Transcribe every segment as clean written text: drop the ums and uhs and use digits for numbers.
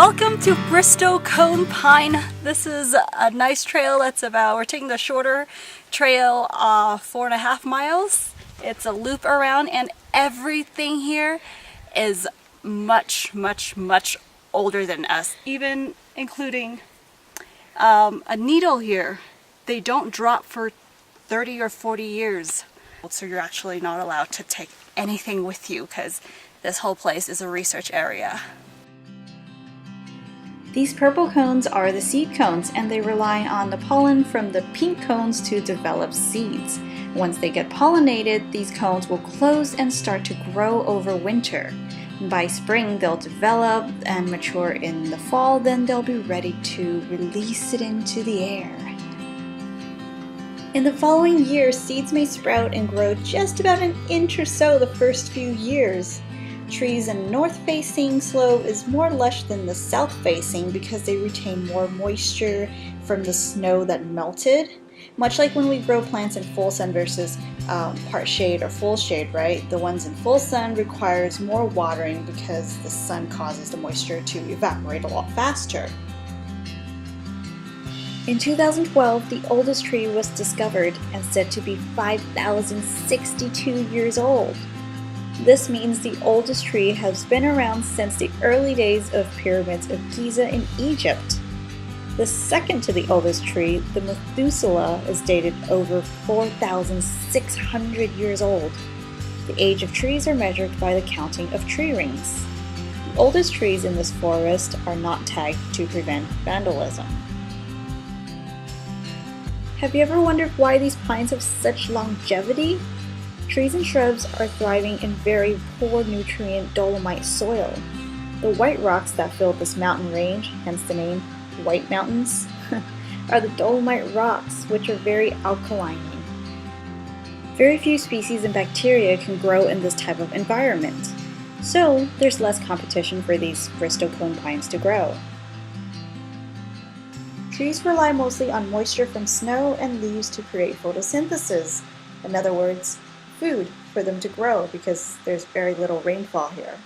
Welcome to Bristlecone Pine. This is a nice trail. We're taking the shorter trail, 4.5 miles. It's a loop around, and everything here is much older than us, even including a needle here. They don't drop for 30 or 40 years. So you're actually not allowed to take anything with you because this whole place is a research area. These purple cones are the seed cones, and they rely on the pollen from the pink cones to develop seeds. Once they get pollinated, these cones will close and start to grow over winter. By spring, they'll develop and mature in the fall, then they'll be ready to release it into the air. In the following year, seeds may sprout and grow just about an inch or so the first few years. Trees in north-facing slope is more lush than the south-facing because they retain more moisture from the snow that melted. Much like when we grow plants in full sun versus part shade or full shade, right? The ones in full sun requires more watering because the sun causes the moisture to evaporate a lot faster. In 2012, the oldest tree was discovered and said to be 5,062 years old. This means the oldest tree has been around since the early days of pyramids of Giza in Egypt. The second to the oldest tree, the Methuselah, is dated over 4,600 years old. The age of trees are measured by the counting of tree rings. The oldest trees in this forest are not tagged to prevent vandalism. Have you ever wondered why these pines have such longevity? Trees and shrubs are thriving in very poor nutrient dolomite soil. The white rocks that fill this mountain range, hence the name White Mountains, are the dolomite rocks, which are very alkaline. Very few species and bacteria can grow in this type of environment, so there's less competition for these bristlecone pines to grow. Trees rely mostly on moisture from snow and leaves to create photosynthesis. In other words, food for them to grow because there's very little rainfall here.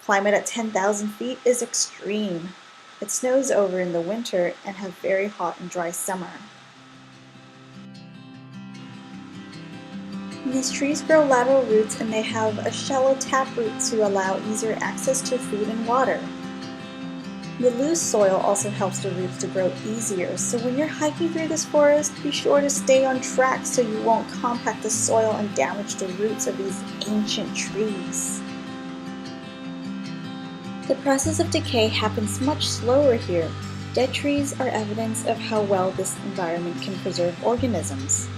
Climate at 10,000 feet is extreme. It snows over in the winter and have very hot and dry summer. These trees grow lateral roots, and they have a shallow taproot to allow easier access to food and water. The loose soil also helps the roots to grow easier, so when you're hiking through this forest, be sure to stay on track so you won't compact the soil and damage the roots of these ancient trees. The process of decay happens much slower here. Dead trees are evidence of how well this environment can preserve organisms.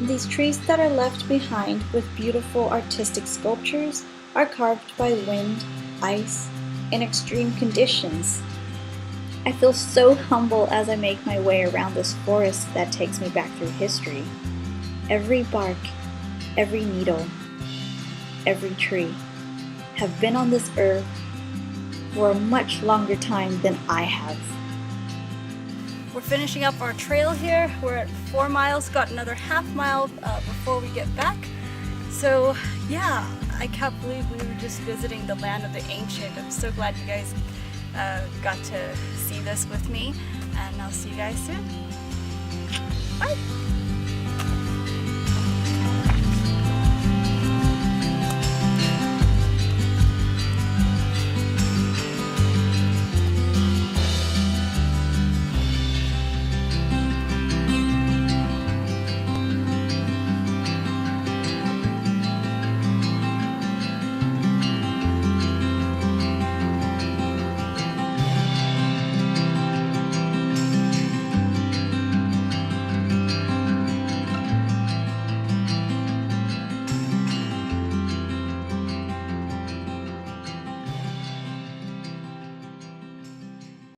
These trees that are left behind with beautiful artistic sculptures are carved by wind, ice, and extreme conditions. I feel so humble as I make my way around this forest that takes me back through history. Every bark, every needle, every tree have been on this earth for a much longer time than I have. We're finishing up our trail here. We're at 4 miles, got another half mile before we get back. So yeah, I can't believe we were just visiting the land of the ancient. I'm so glad you guys got to see this with me, and I'll see you guys soon. Bye!